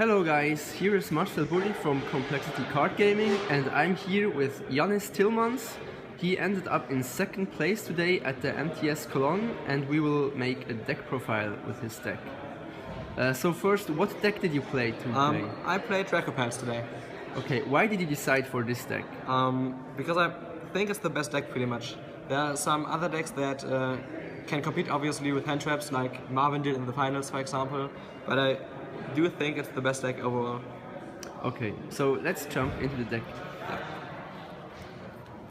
Hello guys, here is Marcel Bulli from Complexity Card Gaming and I'm here with Jannis Tillmanns. He ended up in second place today at the MTS Cologne and we will make a deck profile with his deck. So first, what deck did you play today? I played DracoPals today. Okay, why did you decide for this deck? Because I think it's the best deck pretty much. There are some other decks that can compete obviously with hand traps like Marvin did in the finals for example, but I do think it's the best deck overall. Okay, so let's jump into the deck. Yeah.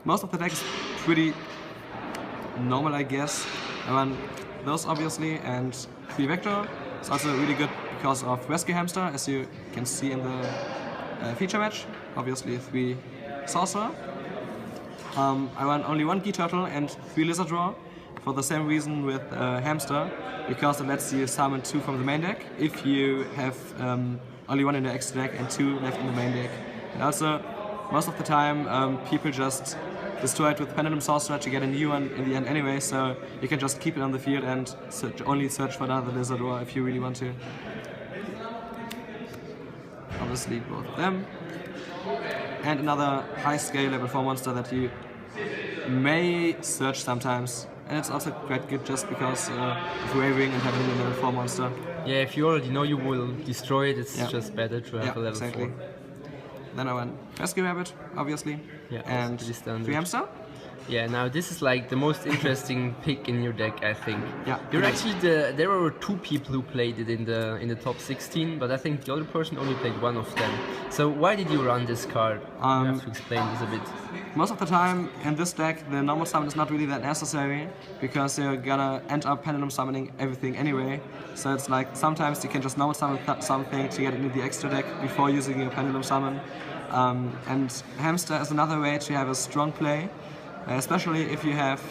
Most of the deck is pretty normal, I guess. I run those obviously, and 3 Vector is also really good because of Rescue Hamster, as you can see in the feature match. Obviously 3 Sorcerer. I run only 1 Key Turtle and 3 Lizard Draw for the same reason with Hamster, because it lets you summon 2 from the main deck if you have only 1 in the extra deck and 2 left in the main deck. And also, most of the time people just destroy it with Pendulum Sorcerer to get a new one in the end anyway, so you can just keep it on the field and only search for another Lizard Draw if you really want to. Obviously both of them. And another high scale level 4 monster that you may search sometimes. And it's also quite good just because of waving and having a level 4 monster. Yeah, if you already know you will destroy it, it's just better to have a level 4. Then I went Rescue Rabbit, obviously, and 3 Hamster. Yeah, now this is like the most interesting pick in your deck, I think. Yeah. You're actually there were 2 people who played it in the top 16, but I think the other person only played 1 of them. So why did you run this card? You have to explain this a bit. Most of the time in this deck, the normal summon is not really that necessary because you're gonna end up pendulum summoning everything anyway. So it's like sometimes you can just normal summon something to get into the extra deck before using your pendulum summon. And Hamster is another way to have a strong play. Especially if you have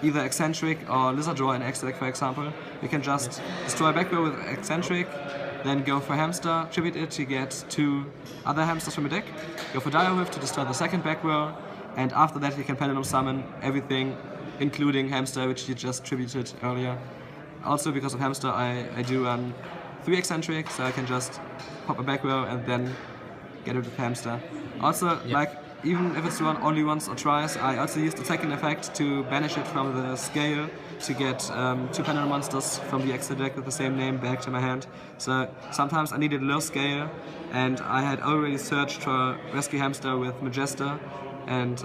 either Eccentric or Lizard Draw in extra deck, for example. You can just destroy back row with Eccentric, then go for Hamster, tribute it to get 2 other hamsters from a deck, go for Dire Whiff to destroy the second back row, and after that you can Pendulum summon everything, including Hamster, which you just tributed earlier. Also because of Hamster, I do run 3 Eccentric, so I can just pop a back row and then get it with Hamster. Also, even if it's run only once or twice, I also use the second effect to banish it from the scale to get 2 Pendulum monsters from the extra deck with the same name back to my hand. So sometimes I needed low scale, and I had already searched for Rescue Hamster with Majesta, and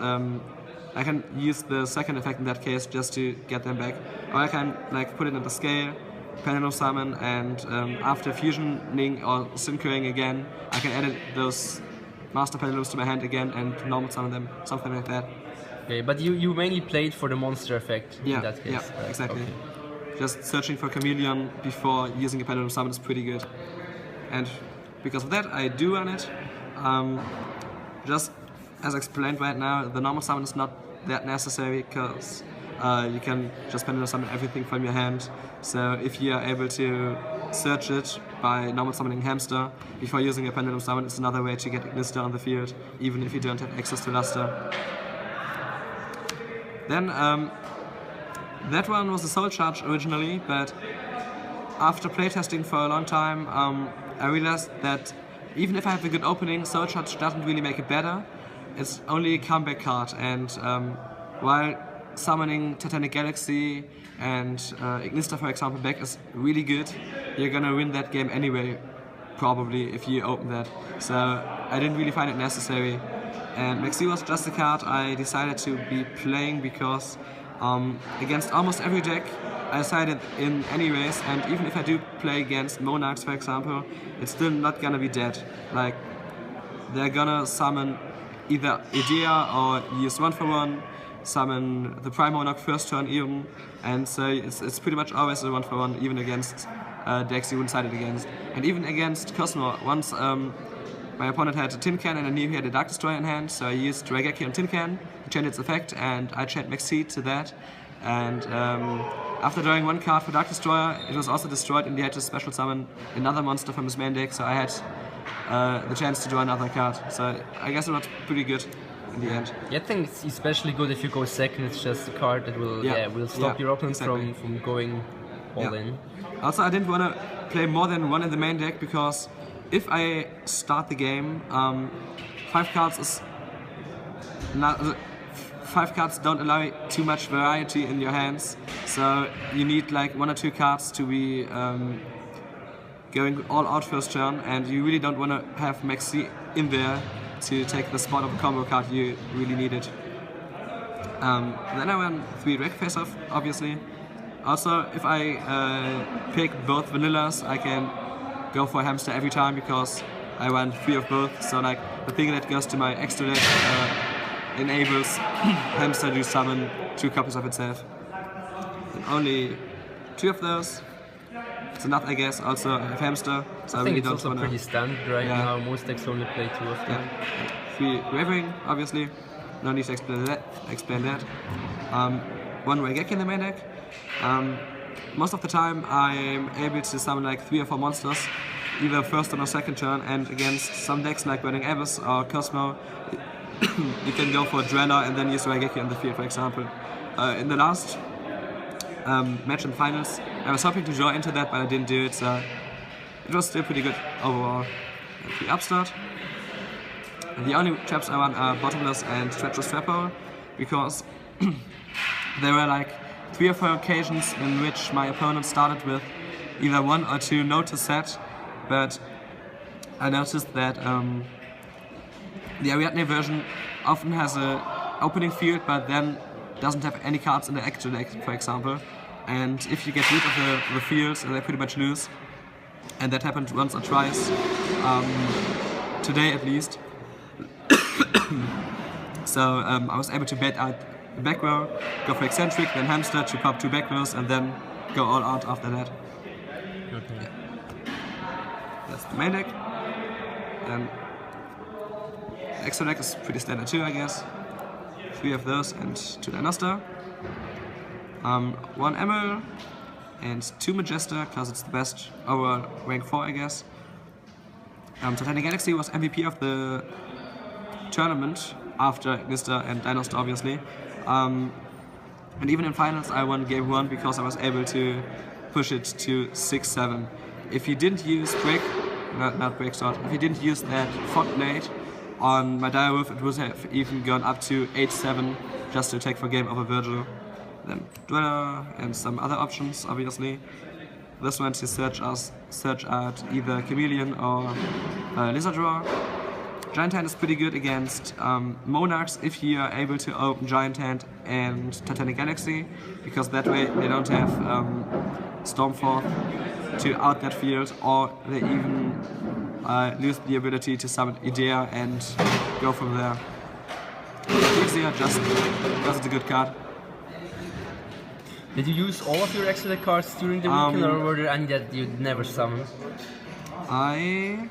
I can use the second effect in that case just to get them back. Or I can put it in the scale, Pendulum summon, and after fusioning or synchroing again, I can edit those Master Pendulums to my hand again and normal summon them, something like that. Okay, but you mainly played for the monster effect in that case. Yeah, exactly. Okay. Just searching for Chameleon before using a Pendulum summon is pretty good. And because of that, I do run it. Just as explained right now, the normal summon is not that necessary because you can just Pendulum summon everything from your hand. So if you are able to search it by normal summoning Hamster before using a Pendulum summon, it's another way to get Ignister on the field, even if you don't have access to Luster. Then that one was a Soul Charge originally, but after playtesting for a long time, I realized that even if I have a good opening, Soul Charge doesn't really make it better. It's only a comeback card, and while summoning Titanic Galaxy and Ignister, for example, back is really good, you're gonna win that game anyway, probably, if you open that. So I didn't really find it necessary. And Maxi was just a card I decided to be playing because against almost every deck I decided in anyways, and even if I do play against Monarchs, for example, it's still not gonna be dead. Like, they're gonna summon either Idea or use 1-for-1, summon the Prime Monarch first turn even, and so it's pretty much always a 1-for-1, even against decks you wouldn't side it against. And even against Cosmo, once my opponent had a Tin Can and I knew he had a Dark Destroyer in hand, so I used Raigeki on Tin Can to change its effect, and I chained Maxi to that. And after drawing 1 card for Dark Destroyer, it was also destroyed, and he had to special summon another monster from his main deck, so I had the chance to draw another card. So I guess it was pretty good in the end. Yeah, I think it's especially good if you go second. It's just a card that will stop your opponent from going all in. Also, I didn't want to play more than 1 in the main deck because if I start the game, 5 cards is not. 5 cards don't allow too much variety in your hands, so you need like 1 or 2 cards to be going all out first turn, and you really don't want to have Maxi in there to take the spot of a combo card you really needed. Then I went 3 DracoPals off, obviously. Also, if I pick both vanillas, I can go for Hamster every time because I won 3 of both, so like the thing that goes to my extra deck enables Hamster to summon 2 copies of itself. And only 2 of those. It's enough, I guess. Also, I have Hamster, so I think really it's don't also want to. pretty standard right now. Most decks only play 2 of them. Yeah. 3 Raving, obviously. No need to explain that. 1 Raigeki in the main deck. Most of the time, I'm able to summon like 3 or 4 monsters, either first or second turn, and against some decks like Burning Abyss or Cosmo, you can go for Dweller and then use Raigeki on the field, for example. In the last match in finals, I was hoping to draw into that, but I didn't do it, so it was still pretty good overall. And the upstart. And the only traps I won are Bottomless and Treacherous Trap Hole, because there were like 3 or 4 occasions in which my opponent started with either 1 or 2 notice set, but I noticed that the Ariadne version often has an opening field, but then doesn't have any cards in the extra deck, for example. And if you get rid of the fields, they pretty much lose. And that happened once or twice, today at least. So I was able to bait out the back row, go for Eccentric, then Hamster to pop 2 back rows, and then go all out after that. Okay. Yeah. That's the main deck. And extra deck is pretty standard too, I guess. 3 of those and 2 Dinoster. 1 Emerald and 2 Magesta, because it's the best overall rank 4, I guess. Titanic Galaxy was MVP of the tournament after Ignister and Dinoster, obviously. And even in finals, I won game 1 because I was able to push it to 6-7. If you didn't use not Break Sword, if you didn't use that Fog Blade on my Dire Wolf, it would have even gone up to 8-7 just to take for game over Virgil. Then Dweller and some other options, obviously. This one to search out either Chameleon or Lizard Draw. Giant Hand is pretty good against Monarchs if you are able to open Giant Hand and Titanic Galaxy, because that way they don't have Stormforth to out that field, or they even lose the ability to summon Idea and go from there. Easier just because it's a good card. Did you use all of your extra deck cards during the weekend, or were there any that you never summoned? I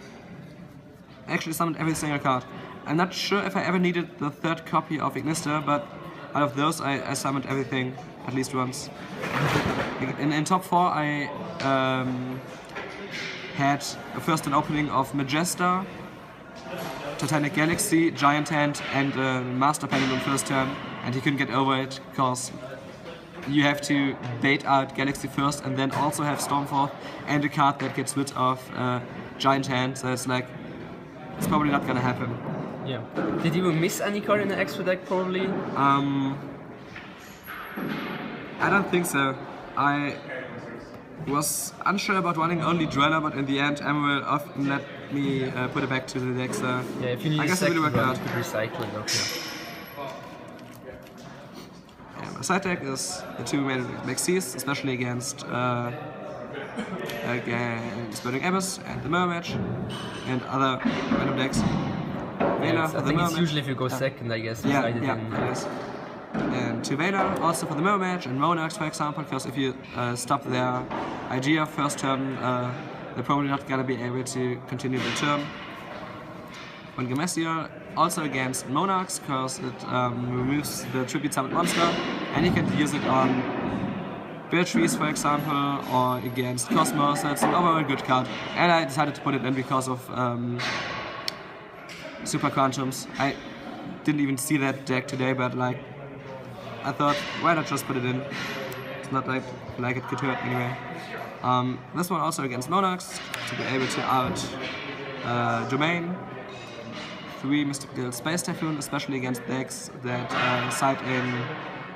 actually summoned every single card. I'm not sure if I ever needed the 3rd copy of Ignister, but out of those I summoned everything at least once. In top 4 I had first an opening of Magesta, Titanic Galaxy, Giant Hand and Master Pendulum first turn, and he couldn't get over it because you have to bait out Galaxy first and then also have Stormforth and a card that gets rid of Giant Hand, so it's like, it's probably not gonna happen. Yeah. Did you miss any card in the extra deck, probably? I don't think so. I was unsure about running only Dweller, but in the end Emerald often let me put it back to the deck, so yeah, if you need I guess a it really worked out. you could recycle it, okay. My side deck is the 2 main Maxis, especially against Burning Abyss and the Mermatch and other random decks. Yeah, I think it's usually if you go second, I guess. Yeah, yes. And 2 Vela, also for the Mermatch and Monarchs, for example, because if you stop their idea first turn, they're probably not gonna be able to continue the turn. 1 Gamessier, also against Monarchs, because it removes the Tribute Summon monster, and you can use it on Beatrice, for example, or against Cosmos, so it's an overall good card. And I decided to put it in because of Super Quantums. I didn't even see that deck today, but like, I thought, why not just put it in? It's not like it could hurt anyway. This one also against Monarchs, to be able to out Domain, 3 Mystical Space Typhoon, especially against decks that side in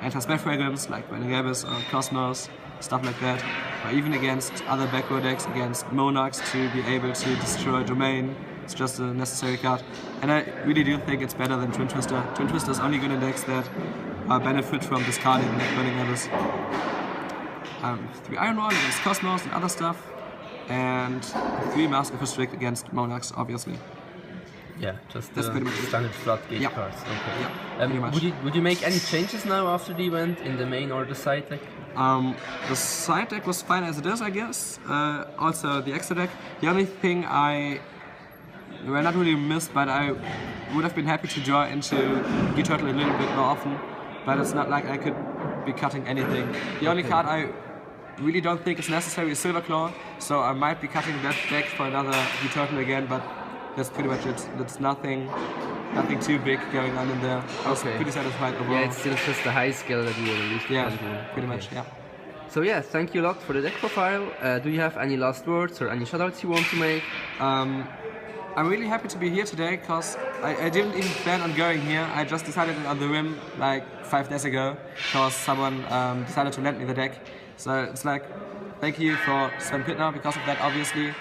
anti-spell fragments like Renegabus or Cosmos, stuff like that, or even against other backrow decks, against Monarchs to be able to destroy Domain. It's just a necessary card. And I really do think it's better than Twin Twister. Twin Twister is only good in decks that benefit from discarding Renegabus. 3 Iron Wall against Cosmos and other stuff, and 3 Mask of Restrict against Monarchs, obviously. Yeah, just That's pretty much it. standard floodgate Yeah. cards. Okay. Yeah, pretty much. Would you make any changes now after the event in the main or the side deck? The side deck was fine as it is, I guess. Also the extra deck. The only thing well, not really missed, but I would have been happy to draw into G-Turtle a little bit more often. But it's not like I could be cutting anything. The only card I really don't think is necessary is Silver Claw, so I might be cutting that deck for another G-Turtle again, but that's pretty much it. That's nothing too big going on in there. I was pretty satisfied overall. Yeah, it's still just the high skill that you will use. Yeah, pretty much, yeah. So yeah, thank you a lot for the deck profile. Do you have any last words or any shoutouts you want to make? I'm really happy to be here today because I didn't even plan on going here. I just decided it on the whim like 5 days ago because someone decided to lend me the deck. So it's like, thank you for Sven Pittner because of that, obviously.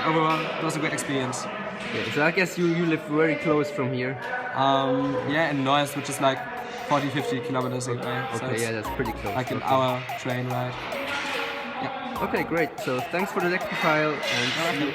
Overall, it was a great experience. Yeah, so I guess you live very close from here. Yeah, in Neuss, which is like 40-50 kilometers away. So Okay, yeah, that's pretty close. like an hour train ride. Yeah. Okay, great. So thanks for the deck profile and see you.